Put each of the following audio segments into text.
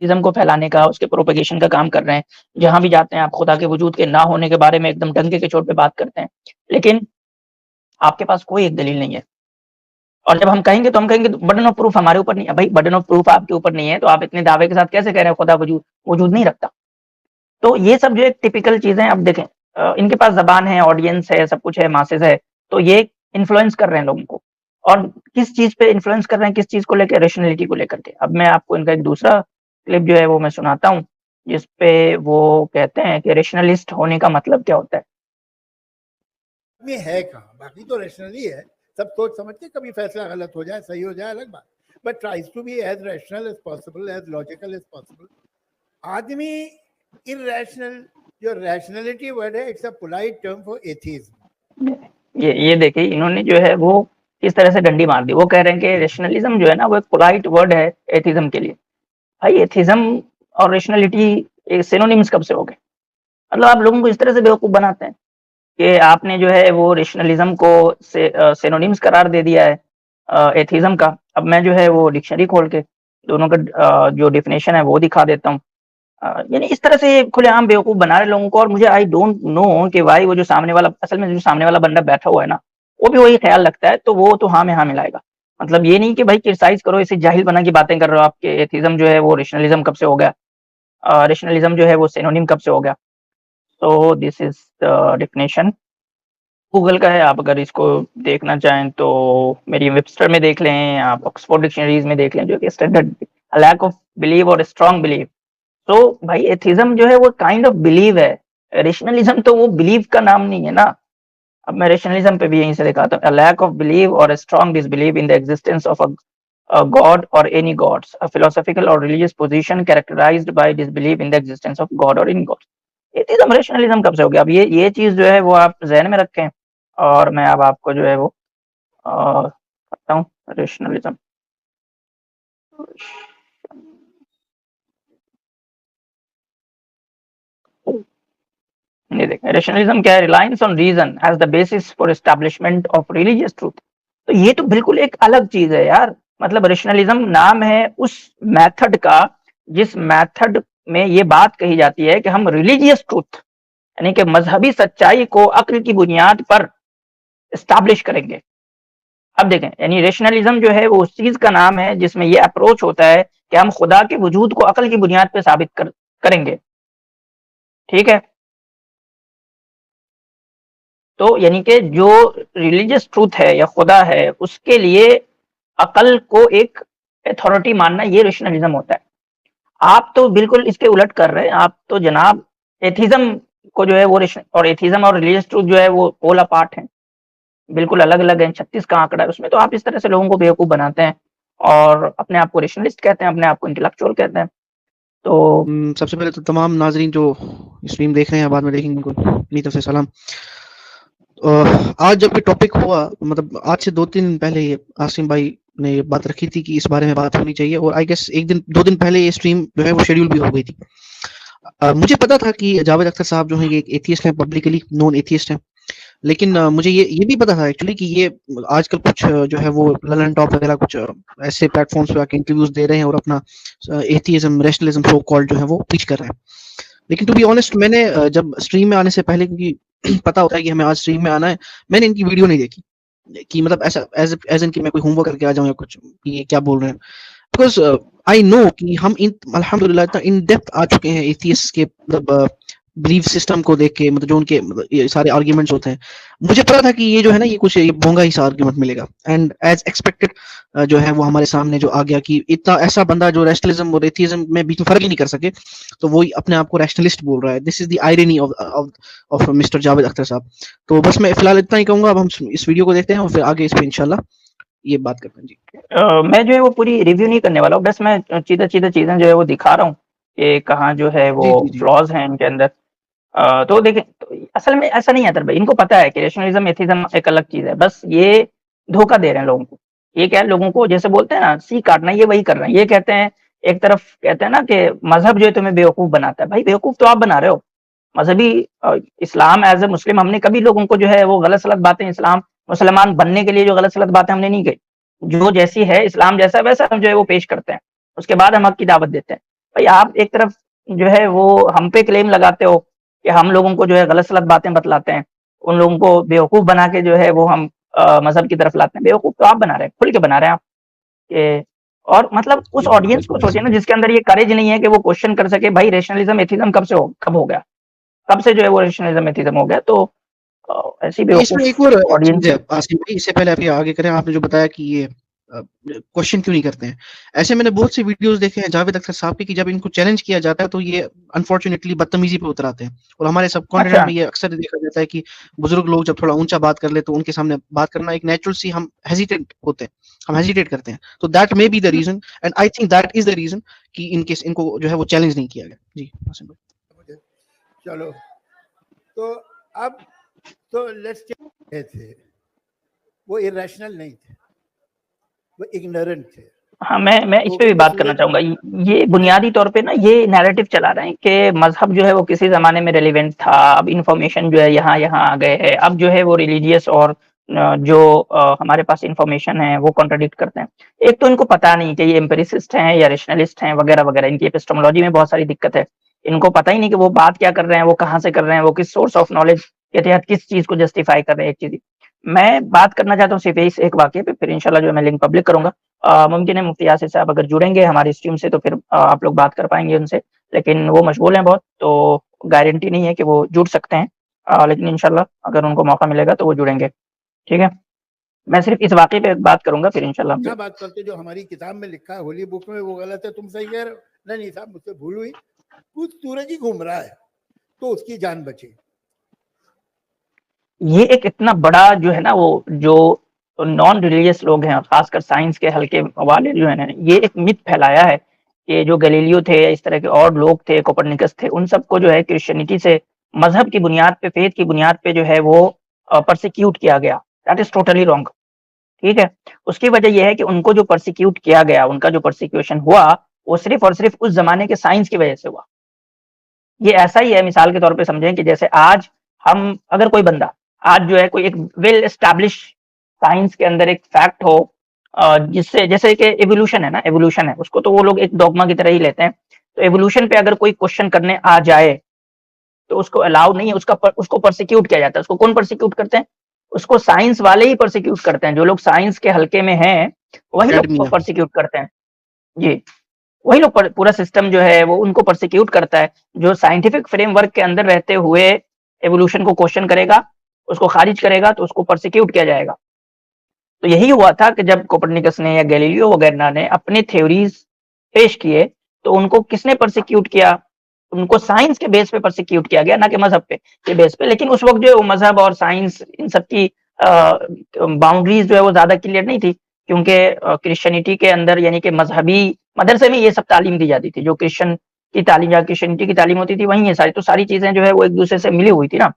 Ism को फैलाने का, उसके प्रोपेगेशन का काम कर रहे हैं। जहाँ भी जाते हैं आप खुदा के वजूद के ना होने के बारे में एकदम डंके के चोट पे बात करते हैं। लेकिन आपके पास कोई एक दलील नहीं है। और जब हम कहेंगे तो हम कहेंगे बर्डन ऑफ प्रूफ हमारे ऊपर नहीं है। भाई बर्डन ऑफ प्रूफ आपके ऊपर नहीं है तो आप इतने दावे के साथ कैसे कह रहे हैं खुदा वजूद नहीं रखता? तो ये सब जो एक टिपिकल चीज़ें अब देखें इनके पास ज़बान है, ऑडियंस है, सब कुछ है, मासेस है, तो ये इन्फ्लुएंस कर रहे हैं लोगों को। और किस चीज़ पे इन्फ्लुएंस कर रहे हैं, किस चीज़ को लेके? रैशनैलिटी को लेकर के। अब मैं आपको इनका एक दूसरा क्लिप जो है वो मैं सुनाता हूँ, जिस पे वो कहते हैं कि रैशनलिस्ट होने का मतलब क्या होता है? में है कहाँ, बाकी तो रैशनल ही है, सब सोच समझ के कभी फैसला गलत हो जाए सही हो जाए अलग बात, but tries to be as rational as possible, as logical as possible. आदमी इरैशनल, जो रैशनैलिटी वर्ड है, it's a polite term for atheism. ये देखिए इन्होंने जो है वो इस तरह से डंडी मार दी। वो कह रहे हैं कि रैशनलिज्म जो है ना वो एक पोलाइट वर्ड है एथिज्म के लिए। भाई एथिज्म और रैशनैलिटी सिनोनिम्स कब से हो गए? मतलब आप लोगों को इस तरह से बेवकूफ बनाते हैं कि आपने जो है वो रैशनलिज्म को सिनोनिम्स करार दे दिया है एथिज्म का। अब मैं जो है वो डिक्शनरी खोल के दोनों का जो डेफिनेशन है वो दिखा देता हूँ। यानी इस तरह से खुलेआम बेवकूफ बना रहे लोगों को। और मुझे आई डोंट नो कि भाई वो जो सामने वाला, असल में जो सामने वाला बंदा बैठा हुआ है ना, वो भी वही ख्याल रखता है, तो वो तो हाँ में हाँ मिलाएगा। मतलब ये नहीं कि भाई क्रिटिसाइज करो, इसे जाहिल बना की बातें कर रहे हो आप कि एथिज्म जो है वो रैशनलिज्म कब से हो गया, रैशनलिज्म जो है वो सिनोनिम कब से हो गया। तो this is the definition, Google का है। आप अगर इसको देखना चाहें तो मेरी वेबस्टर में देख लें, आप ऑक्सफोर्ड डिक्शनरीज में देख लें, जो कि स्टैंडर्ड लैक ऑफ बिलीव और स्ट्रांग बिलीव। तो भाई एथिज्म जो है वो काइंड ऑफ बिलीव है, रैशनलिज्म तो वो बिलीव का नाम नहीं है ना। अब मैं रैशनलिज्म पे भी यहीं से दिखाता हूँ, लैक ऑफ बिलीव और strong disbelieve in the existence of a god or any gods, a philosophical or religious position characterized by disbelief in the existence of god or any gods। Atheism rationalism कब से हो गया? अब ये चीज जो है वो आप जहन में रखें। और मैं अब आपको जो है वो करता हूँ रैशनलिज्म। ये देखें रैशनलिज्म क्या है? Reliance on reason as the basis for establishment of religious truth. तो ये तो बिल्कुल एक अलग चीज है यार। मतलब रैशनलिज्म नाम है उस मेथड का जिस मेथड में ये बात कही जाती है कि हम रिलीजियस ट्रूथ यानी कि मजहबी सच्चाई को अक्ल की बुनियाद पर एस्टैब्लिश करेंगे। अब देखें यानी रैशनलिज्म जो है वो उस चीज का नाम है जिसमें ये अप्रोच होता है कि हम खुदा के वजूद को अक्ल की बुनियाद पर साबित करेंगे। ठीक है, तो यानी कि जो रिलीजियस ट्रूथ है या खुदा है उसके लिए अकल को एक अथॉरिटी मानना, ये रैशनलिज्म होता है। आप तो बिल्कुल इसके उलट कर रहे हैं। आप तो जनाब एथिज्म को जो है वो और एथिज्म और रिलीजियस ट्रूथ जो है वो पोल अपार्ट हैं, बिल्कुल अलग अलग हैं। 36 का आंकड़ा है उसमें। तो आप इस तरह से लोगों को बेवकूफ बनाते हैं और अपने आप को रैशनलिस्ट कहते हैं, अपने आप को इंटेलेक्चुअल कहते हैं। तो सबसे पहले तो तमाम नाजरीन जो स्ट्रीम देख रहे हैं, बाद में देखेंगे, उनको अपनी तरफ से सलाम। आज जब ये टॉपिक हुआ, मतलब आज से 2-3 दिन पहले ये आसिम भाई ने ये बात रखी थी कि इस बारे में बात होनी चाहिए, और आई गेस 1-2 दिन पहले ये स्ट्रीम जो है वो शेड्यूल भी हो गई थी। मुझे पता था कि जावेद अख्तर साहब जो हैं ये एक एथियस्ट हैं, पब्लिकली नोन एथियस्ट हैं, लेकिन मुझे ये भी पता था एक्चुअली कि ये आजकल कुछ जो है वो ललन टॉप वगैरह कुछ ऐसे प्लेटफॉर्म्स पे आके इंटरव्यूज दे रहे हैं और अपना एथियज्म रैशनलिज्म सो कॉल्ड जो है वो पीच कर रहे हैं। लेकिन टू बी ऑनेस्ट, मैंने जब स्ट्रीम में आने से पहले, क्योंकि पता होता है कि हमें आज स्ट्रीम में आना है, मैंने इनकी वीडियो नहीं देखी कि मतलब ऐसा एज इन कि मैं कोई होमवर्क करके आ जाऊं या कुछ कि ये क्या बोल रहे हैं, बिकॉज आई नो कि हम अल्हम्दुलिल्लाह इतना इन डेप्थ आ चुके हैं एथियस्ट के मतलब बिलीफ सिस्टम को देख के, मतलब जो उनके ये सारे आर्ग्यूमेंट्स होते हैं। मुझे पता था कि ये जो है ना ये कुछ ये भोंगा ही सा आर्ग्यूमेंट मिलेगा, एंड एज एक्सपेक्टेड जो है वो हमारे सामने जो आ गया कि इतना ऐसा बंदा जो रैशनलिज्म और एथियज्म में बीच में फर्क ही नहीं कर सके, तो वो अपने आप को रैशनलिस्ट बोल रहा है। This is the irony of mister Javed Akhtar साहब। तो बस मैं फिलहाल इतना ही कहूंगा। अब हम इस वीडियो को देखते हैं और फिर आगे इस पे इंशाल्लाह ये बात करते हैं। जी मैं जो है वो पूरी रिव्यू नहीं करने वाला हूँ, बस मैं सीधा चीजें जो है वो दिखा रहा हूँ कि कहाँ जो है वो फ्लॉज हैं इनके अंदर। तो देखें तो असल में ऐसा नहीं है भाई, इनको पता है कि रैशनलिज्म एथिज्म एक अलग चीज है। बस ये धोखा दे रहे हैं लोगों को। ये क्या है, लोगों को जैसे बोलते हैं ना सी काटना, ये वही कर रहे हैं। ये कहते हैं, एक तरफ कहते हैं ना कि मजहब जो है तुम्हें बेवकूफ बनाता है। भाई बेवकूफ तो आप बना रहे हो। मजहबी इस्लाम एज ए मुस्लिम हमने कभी लोगों को जो है वो गलत सलत बातें, इस्लाम मुसलमान बनने के लिए जो गलत सलत बातें हमने नहीं कही। जो जैसी है इस्लाम जैसा वैसा हम जो है वो पेश करते हैं, उसके बाद हम हक की दावत देते हैं। भाई आप एक तरफ जो है वो हम पे क्लेम लगाते हो कि हम लोगों को जो है गलत-सलत बातें बतलाते हैं, उन लोगों को बेवकूफ़ बना के जो है वो हम मज़हब की तरफ लाते हैं। बेवकूफ़ तो आप बना रहे हैं, खुल के बना रहे हैं आप। ये और मतलब उस ऑडियंस को सोचिए ना जिसके अंदर ये करेज नहीं है कि वो क्वेश्चन कर सके भाई रैशनलिज्म, एथिज्म कब हो गया? कब से जो है वो रैशनलिज्म, एथिज्म हो गया? तो ऐसी इसमें बेवकूफ़ एक और चीज़ ऑडियंस। है आसिम भाई, इससे पहले आप ये आगे करें, आपने जो बताया कि ये क्वेश्चन क्यों नहीं करते हैं। ऐसे मैंने बहुत से वीडियोस देखे हैं जावेद अख्तर साहब के कि जब इनको चैलेंज किया जाता है तो ये अनफॉर्चुनेटली बदतमीजी पे उतर आते हैं। और हमारे सबकॉन्टिनेंट अच्छा, में ये अक्सर देखा जाता है कि बुजुर्ग लोग जब थोड़ा ऊंचा बात कर ले तो उनके सामने बात करना एक नेचुरल सी हम हेजिटेट होते हैं, हम हेजिटेट करते हैं। तो that may be the reason, and I think that is the reason कि इनकेस इनको जो है वो चैलेंज नहीं किया गया। जी आसिम भाई। चलो, तो अब तो लेट्स थे, वो इरेशनल नहीं थे, वो इग्नोरेंट थे। हाँ, मैं इस पे भी कोकिन के बात करना सूरज चाहूँगा। ये बुनियादी तौर पे ना ये नैरेटिव चला रहे हैं कि मज़हब जो है वो किसी ज़माने में रेलेवेंट था, अब इन्फॉर्मेशन जो है यहाँ-यहाँ आ गए हैं। अब जो है वो रिलीजियस और जो हमारे पास इन्फॉर्मेशन है वो कॉन्ट्राडिक्ट करते हैं। एक तो इनको पता नहीं कि ये एम्पिरिसिस्ट हैं या रैशनलिस्ट हैं वगैरह-वगैरह, इनकी एपिस्टेमोलॉजी में बहुत सारी दिक्कत है। इनको पता ही नहीं कि वो बात क्या कर रहे हैं, वो कहाँ से कर रहे हैं, वो किस सोर्स ऑफ नॉलेज के तहत किस चीज़ को जस्टिफाई कर रहे हैं, एक चीज़। मैं बात करना चाहता हूँ सिर्फ़ इस एक वाक़ये पे, फिर इंशाल्लाह जो है मैं लिंक पब्लिक करूँगा। मुमकिन है मुफ्ती यासिर साहब अगर जुड़ेंगे हमारी स्ट्रीम से तो फिर आप लोग बात कर पाएँगे उनसे, लेकिन वो मशगूल हैं बहुत, तो गारंटी नहीं है कि वो जुड़ सकते हैं। लेकिन इंशाल्लाह अगर उनको मौका मिलेगा तो वो जुड़ेंगे, ठीक है? मैं सिर्फ़ इस वाक़ये पे बात करूँगा, फिर इंशाल्लाह हम क्या जुड़ बात करते जो हमारी किताब में लिखा है होली बुक में वो गलत है, तुम सही कह रहे हो। नहीं साहब, मुझसे भूल हुई, कुछ सूरज ही घूम रहा है तो उसकी जान बची। ये एक इतना बड़ा जो है ना वो जो नॉन रिलीजियस लोग हैं, खासकर साइंस के हल्के वाले जो है ना, ये एक मिथ फैलाया है कि जो गैलीलियो थे या इस तरह के और लोग थे, कोपरनिकस थे, उन सबको जो है क्रिश्चियनिटी से मज़हब की बुनियाद पे, फेथ की बुनियाद पे जो है वो पर्सिक्यूट किया गया। दैट इज़ टोटली रॉन्ग, ठीक है? उसकी वजह ये है कि उनको जो पर्सिक्यूट किया गया, उनका जो पर्सिक्यूशन हुआ, वो सिर्फ़ और सिर्फ़ उस ज़माने के साइंस की वजह से हुआ। ये ऐसा ही है, मिसाल के तौर पे समझें कि जैसे आज हम अगर कोई बंदा आज जो है कोई एक वेल एस्टैब्लिश साइंस के अंदर एक फैक्ट हो जिससे जैसे कि एवोल्यूशन है ना, एवोल्यूशन है, उसको तो वो लोग एक डॉगमा की तरह ही लेते हैं। तो एवोल्यूशन पे अगर कोई क्वेश्चन करने आ जाए, तो उसको अलाउ नहीं है, उसको प्रोसिक्यूट किया जाता है। उसको कौन प्रोसिक्यूट करते हैं? उसको साइंस वाले ही प्रोसिक्यूट करते हैं। जो लोग साइंस के हल्के में हैं, वही लोग एकेडमिया। प्रोसिक्यूट करते हैं। जी। वही लोग पूरा सिस्टम जो है वो उनको प्रोसिक्यूट करता है। जो साइंटिफिक फ्रेमवर्क के अंदर रहते हुए एवोल्यूशन को क्वेश्चन करेगा, उसको खारिज करेगा तो उसको प्रोसिक्यूट किया जाएगा। तो यही हुआ था कि जब कोपरनिकस ने या गैलीलियो वगैरह ने अपने थ्योरीज पेश किए, तो उनको किसने प्रोसिक्यूट किया? उनको साइंस के बेस पे प्रोसिक्यूट किया गया, ना कि मज़हब पे के बेस पे। लेकिन उस वक़्त जो है वो मज़हब और साइंस इन सब की बाउंड्रीज़ जो है वो ज़्यादा क्लियर नहीं थी, क्योंकि क्रिश्चियनिटी के अंदर यानी कि मज़हबी मदरसे में ये सब तालीम दी जाती थी। जो क्रिश्चियन की तालीम या क्रिश्चियनिटी की तालीम होती थी, वहीं ये सारी तो सारी चीज़ें जो है वो एक-दूसरे से मिली हुई थी ना।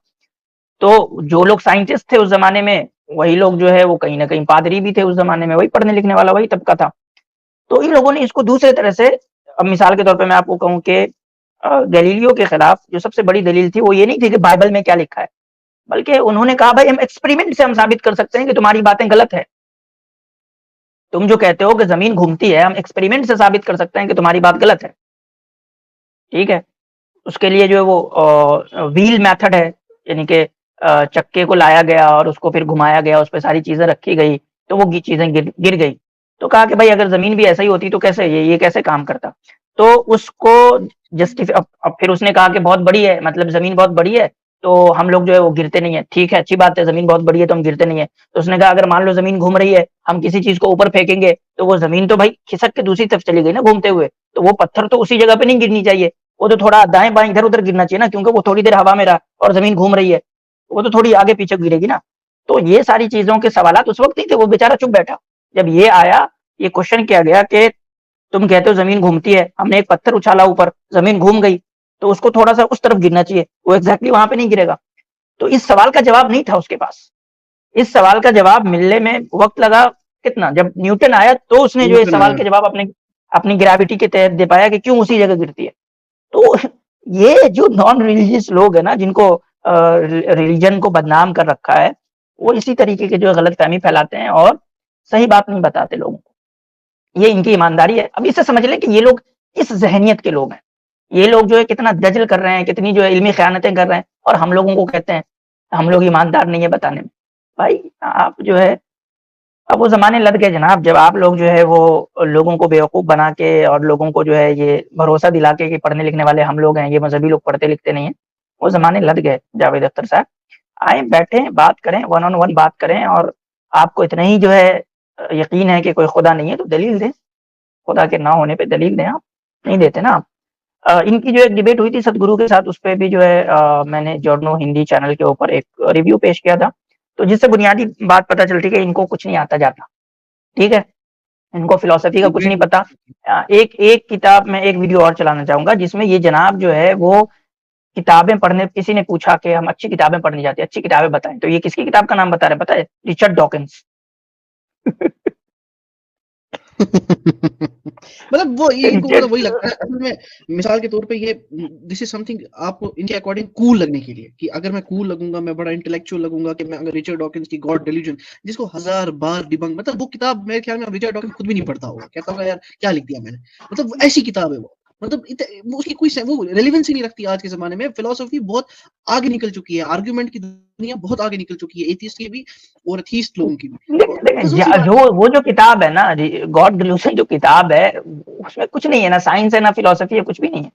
तो जो लोग साइंटिस्ट थे उस ज़माने में, वही लोग जो है वो कहीं न कहीं पादरी भी थे उस ज़माने में, वही पढ़ने-लिखने वाला वही तबका था। तो इन लोगों ने इसको दूसरे तरह से अब मिसाल के तौर पे मैं आपको कहूँ कि गैलीलियो के खिलाफ जो सबसे बड़ी दलील थी वो ये नहीं थी कि बाइबल में क्या लिखा है, बल्कि उन्होंने कहा भाई हम एक्सपेरिमेंट से हम साबित कर सकते हैं कि तुम्हारी बातें गलत है। तुम जो कहते हो कि ज़मीन घूमती है, हम एक्सपेरिमेंट से साबित कर सकते हैं कि तुम्हारी बात गलत है। ठीक है? उसके लिए जो है वो व्हील मेथड है, यानी कि चक्के को लाया गया और उसको फिर घुमाया गया, उसपे सारी चीज़ें रखी गई, तो वो चीज़ें गिर गिर गई। तो कहा कि भाई अगर ज़मीन भी ऐसा ही होती तो कैसे ये कैसे काम करता? तो उसको अब फिर उसने कहा कि बहुत बड़ी है, मतलब ज़मीन बहुत बड़ी है, तो हम लोग जो है वो गिरते नहीं है। ठीक है, अच्छी बात है, ज़मीन बहुत बड़ी है तो हम गिरते नहीं है। तो उसने कहा अगर मान लो ज़मीन घूम रही है, हम किसी चीज़ को ऊपर फेंकेंगे, तो वो ज़मीन तो भाई खिसक के दूसरी तरफ चली गई ना घूमते हुए, तो वो पत्थर तो उसी जगह पे नहीं गिरनी चाहिए। वो तो थोड़ा दाएँ-बाएँ इधर-उधर गिरना चाहिए ना, क्योंकि वो थोड़ी देर हवा में रहा और ज़मीन घूम रही है, वो तो थोड़ी आगे-पीछे गिरेगी ना। तो ये सारी चीज़ों के सवालात उस वक़्त नहीं थे, वो बेचारा चुप बैठा। जब ये आया, ये क्वेश्चन किया गया कि तुम कहते हो ज़मीन घूमती है, हमने एक पत्थर उछाला ऊपर, ज़मीन घूम गई, तो उसको थोड़ा-सा उस तरफ गिरना चाहिए, वो एग्ज़ैक्टली वहाँ पे नहीं गिरेगा। तो इस सवाल का जवाब नहीं था उसके पास। इस सवाल का जवाब मिलने में वक़्त लगा कितना? जब न्यूटन आया तो उसने जो है इस न्यूटन सवाल आया। के जवाब अपने अपनी ग्रेविटी के तहत दे पाया कि क्यों उसी जगह गिरती है। तो ये जो नॉन रिलीजियस लोग हैं ना जिनको रिलीजन को बदनाम कर रखा है, वो इसी तरीके के जो है गलतफ़हमी फैलाते हैं और सही बात नहीं बताते लोगों को। ये इनकी ईमानदारी है। अब इससे समझ लें कि ये लोग इस ज़हनियत के लोग हैं। ये लोग जो है कितना दजल कर रहे हैं, कितनी जो है इल्मी ख़यानतें कर रहे हैं और हम लोगों को कहते हैं, हम लोग ईमानदार नहीं है बताने में। भाई आप जो है अब वो ज़माने लद गए जनाब, जब आप लोग जो है वो लोगों को बेवकूफ़ बना के और लोगों को जो है ये भरोसा दिला के कि पढ़ने लिखने वाले हम लोग हैं, ये मज़हबी लोग पढ़ते लिखते नहीं हैं। वो ज़माने लद गए जावेद अख्तर साहब। आएँ, बैठें, बात करें, वन ऑन वन बात करें और आपको इतना ही जो है यकीन है कि कोई खुदा नहीं है तो दलील दें। खुदा के ना होने पे दलील दें आप, नहीं देते ना आप। इनकी जो एक डिबेट हुई थी सदगुरु के साथ, उस पे भी जो है मैंने जॉर्नो हिंदी चैनल के ऊपर एक रिव्यू पेश किया था। तो जिससे बुनियादी बात पता चलती है कि इनको कुछ नहीं आता जाता, ठीक है? इनको फिलॉसफी का कुछ नहीं पता। एक किताब में एक वीडियो और चलाना चाहूँगा जिसमें ये जनाब जो है वो किताबें पढ़ने, किसी ने पूछा कि हम अच्छी किताबें पढ़नी चाहते हैं, अच्छी किताबें बताएँ। तो ये किसकी किताब का नाम बता रहे हैं पता है? Richard Dawkins. मतलब वो ये इनको मतलब वही रिचर्ड लगता है असल में, मिसाल के तौर पे ये दिस इज समथिंग आपको इनके अकॉर्डिंग कूल लगने के लिए कि अगर मैं कूल लगूंगा, मैं बड़ा इंटेलेक्चुअल लगूंगा कि मैं अगर रिचर्ड डॉकिंस की गॉड डिल्यूजन जिसको 1000 बार डिबंक, मतलब वो किताब मेरे ख्याल में रिचर्ड डॉकिंस खुद भी नहीं पढ़ता होगा, कहता होगा यार क्या लिख दिया मैंने, मतलब वो ऐसी किताब है वो, मतलब वो उसकी कोई वो रेलेवेंस ही नहीं रखती आज के जमाने में। फिलोसफी बहुत आगे निकल चुकी है, आर्गुमेंट की दुनिया बहुत आगे निकल चुकी है, एथिस्ट की भी और एथिस्ट लोगों की भी। बस उसी बात जो वो जो किताब है ना, गॉड डिल्यूशन जो किताब है, उसमें कुछ नहीं है, ना साइंस है ना फिलोसफी है, कुछ भी नहीं है।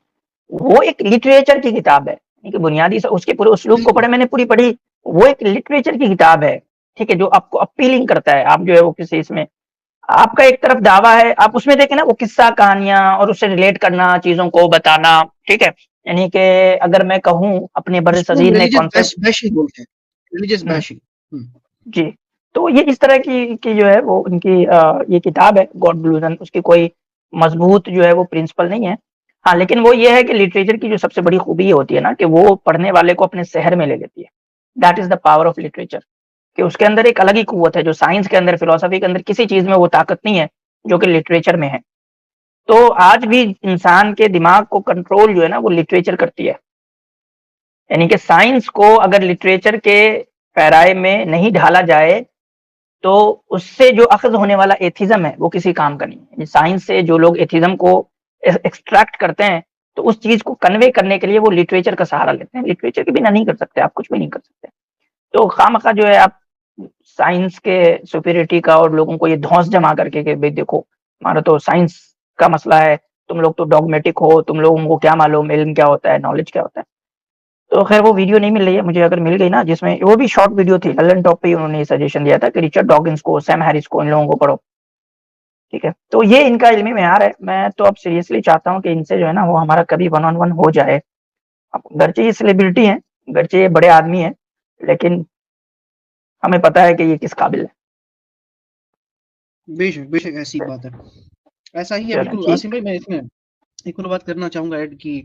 वो एक लिटरेचर की किताब है, ठीक है? बुनियादी उसके पूरे उस्लूब को पढ़े, मैंने पूरी पढ़ी। वो एक लिटरेचर की किताब है, ठीक है? जो आपको अपीलिंग करता है, आप जो है वो किसी इसमें आपका एक तरफ दावा है, आप उसमें देखें ना वो किस्सा कहानियां और उससे रिलेट करना, चीजों को बताना, ठीक है? यानी कि अगर मैं कहूँ अपने बर उसको सगीर में रिलीजियस कॉन्सेप्ट, बैशिंग बोलते हैं, रिलीजियस बैशिंग। जी, तो ये इस तरह की जो है वो उनकी ये किताब है गॉड डिल्यूजन, उसकी कोई मजबूत जो है वो प्रिंसिपल नहीं है। हाँ, लेकिन वो ये है कि लिटरेचर की जो सबसे बड़ी खूबी ये होती है ना कि वो पढ़ने वाले को अपने शहर में ले लेती है। That is the power of literature, कि उसके अंदर एक अलग ही कुव्वत है जो साइंस के अंदर, फिलोसफी के अंदर किसी चीज में वो ताकत नहीं है जो कि लिटरेचर में है। तो आज भी इंसान के दिमाग को कंट्रोल जो है ना वो लिटरेचर करती है। यानी कि साइंस को अगर लिटरेचर के पैराए में नहीं ढाला जाए तो उससे जो अखज़ होने वाला एथिज़्म है वो किसी काम का नहीं है। साइंस से जो लोग एथिज़्म को एक्सट्रैक्ट करते हैं तो उस चीज को कन्वे करने के लिए वो लिटरेचर का सहारा लेते हैं। लिटरेचर के बिना नहीं कर सकते, आप कुछ भी नहीं कर सकते। तो खामखा जो है आप साइंस के सुपीरियरिटी का और लोगों को ये धौंस जमा करके कि भाई देखो हमारा तो साइंस का मसला है, तुम लोग तो डॉगमेटिक हो, तुम लोगों को क्या मालूम इल्म क्या होता है, नॉलेज क्या होता है। तो खैर वो वीडियो नहीं मिल रही है मुझे, अगर मिल गई ना, जिसमें वो भी शॉर्ट वीडियो थी, ललन टॉप पे ही उन्होंने सजेशन दिया था कि रिचर्ड डॉकिंस को, सैम हैरिस को, इन लोगों को पढ़ो, ठीक है? तो ये इनका इल्मी मेयार है। मैं तो अब सीरियसली चाहता हूँ कि इनसे जो है ना वो हमारा कभी वन ऑन वन हो जाए। अब गरचे ये सेलिब्रिटी हैं, गरचे ये बड़े आदमी हैं, लेकिन हमें पता है कि ये किस काबिल है। बेशक बेशक ऐसी बात है, ऐसा ही है बिल्कुल। ठीक, आसिम भाई मैं इसमें एक और बात करना चाहूंगा ऐड कि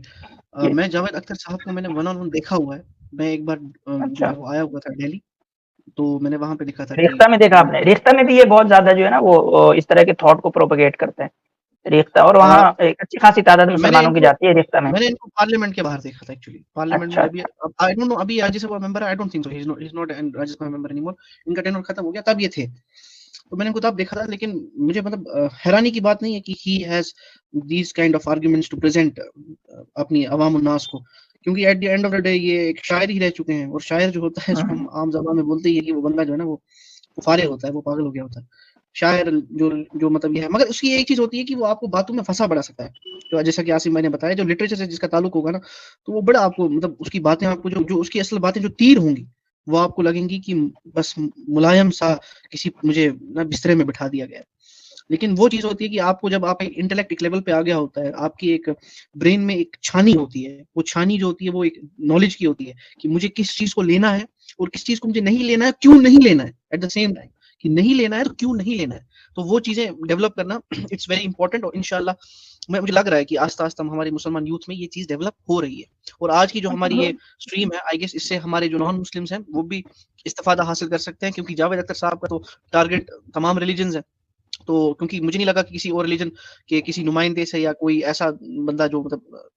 मैं जावेद अख्तर साहब को मैंने वन ऑन वन देखा हुआ है। मैं एक बार जो अच्छा, है वो आया हुआ था दिल्ली, तो मैंने वहां पे देखा था कि रेख्ता में देखा आपने? रेख्ता में भी ये बहुत ज्यादा जो है ना वो इस तरह के थॉट को प्रोपेगेट करते हैं, रेख्ता, और वहाँ एक अच्छी खासी तादाद मुसलमानों की जाती है रेख्ता में। मैंने इनको पार्लियामेंट के बाहर देखा था एक्चुअली। पार्लियामेंट में अच्छा, जब ये आई डोंट नो अभी राज्यसभा मेंबर है, I don't think so, he is not an Rajya Sabha member anymore, इनका टेन्योर खत्म हो गया, तब ये थे। तो मैंने इनको तब देखा था, लेकिन मुझे मतलब हैरानी की बात नहीं है कि he has these kind of arguments to present अपनी अवाम उन्नास को, क्योंकि at the end of the day ये एक शायर ही रह चुके हैं। और शायर जो होता है इसको हम आम ज़बान में बोलते ही है कि वो बंदा जो है ना वो फारिग होता है, वो पागल हो गया होता है। शायर जो मतलब ये है, मगर उसकी एक चीज होती है कि वो आपको बातों में फंसा बढ़ा सकता है। तो जैसा कि आसिम भाई ने बताया, जो लिटरेचर से जिसका ताल्लुक होगा ना, तो वो बड़ा आपको मतलब उसकी बातें आपको जो उसकी असल बातें जो तीर होंगी वो आपको लगेंगी कि बस मुलायम सा किसी मुझे ना बिस्तरे में बिठा दिया गया है। लेकिन वो चीज होती है कि आपको जब आप इंटेलेक्ट एक लेवल पे आ गया होता है, आपकी एक ब्रेन में एक छानी होती है, वो छानी जो होती है वो एक नॉलेज की होती है कि मुझे किस चीज को लेना है और किस चीज को मुझे नहीं लेना है, क्यों नहीं लेना है एट द सेम टाइम, कि नहीं लेना है तो क्यों नहीं लेना है। तो वो चीजें डेवलप करना इट्स वेरी इंपॉर्टेंट। और इंशाल्लाह मुझे लग रहा है कि आस्ता आस्ता हमारे मुसलमान यूथ में ये चीज डेवलप हो रही है। और आज की जो हमारी ये स्ट्रीम है, आई गेस इससे हमारे जो नॉन मुस्लिम्स हैं वो भी इस्तेफादा हासिल कर सकते हैं, क्योंकि जावेद अख्तर साहब का तो टारगेट तमाम रिलीजन्स है। तो क्योंकि मुझे नहीं लगा कि किसी और रिलीजन के किसी नुमाइंदे से या कोई ऐसा बंदा जो मतलब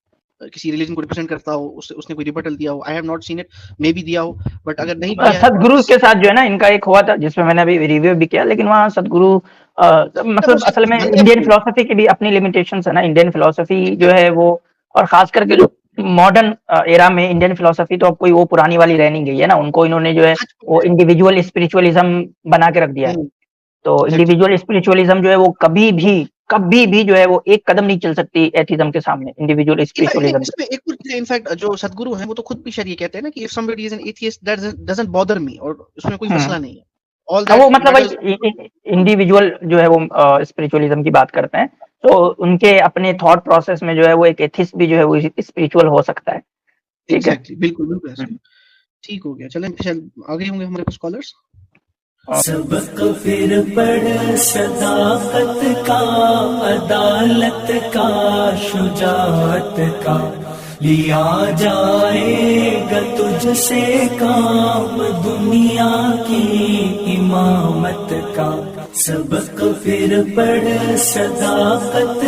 किसी रिलीजन को रिप्रेजेंट करता हो उसने कोई रिबटल दिया हो। I have not seen it, may be दिया हो, बट अगर नहीं दिया है सदगुरु के साथ जो है ना इनका एक हुआ था जिसमें मैंने अभी रिव्यू भी किया, लेकिन वहाँ सदगुरु मतलब असल में मानते हैं इंडियन आपको? फिलोसफी की भी अपनी लिमिटेशंस है ना। इंडियन फिलोसफी जो है वो, और खास करके जो मॉडर्न एरा में इंडियन फिलोसफी तो अब कोई वो पुरानी वाली रह नहीं गई है ना। उनको इन्होंने जो है आज वो इंडिविजुअल स्पिरिचुअलिज्म बना के रख दिया है। हुँ, तो एग्ज़ैक्टली। इंडिविजुअल स्पिरिचुअलिज्म जो है वो कभी भी जो है वो एक कदम नहीं चल सकती एथिज्म के सामने, इंडिविजुअल स्पिरिचुअलिज्म के। इसमें एक और चीज़ इनफैक्ट जो सद्गुरु हैं वो तो खुद भी शायद ये कहते हैं ना कि if somebody is an atheist that doesn't bother me, और उसमें कोई हुँ। मसला नहीं है। ऑल वो दैट मतलब मैटर्स। वही इंडिविजुअल जो है वो स्पिरिचुअलिज्म की बात करते हैं। तो उनके अपने थॉट प्रोसेस में जो है वो एक एथिस्ट भी जो है वो स्पिरिचुअल हो सकता है। ठीक है? एग्ज़ैक्टली, बिल्कुल, बिल्कुल ऐसा। ठीक हो गया। चलें शायद आगे होंगे हमारे पास कॉलर्स। सबक फिर पढ़ सदाकत का, अदालत का, शुजाअत का, लिया जाएगा तुझसे काम दुनिया की इमामत का। सबक फिर पढ़ सदाकत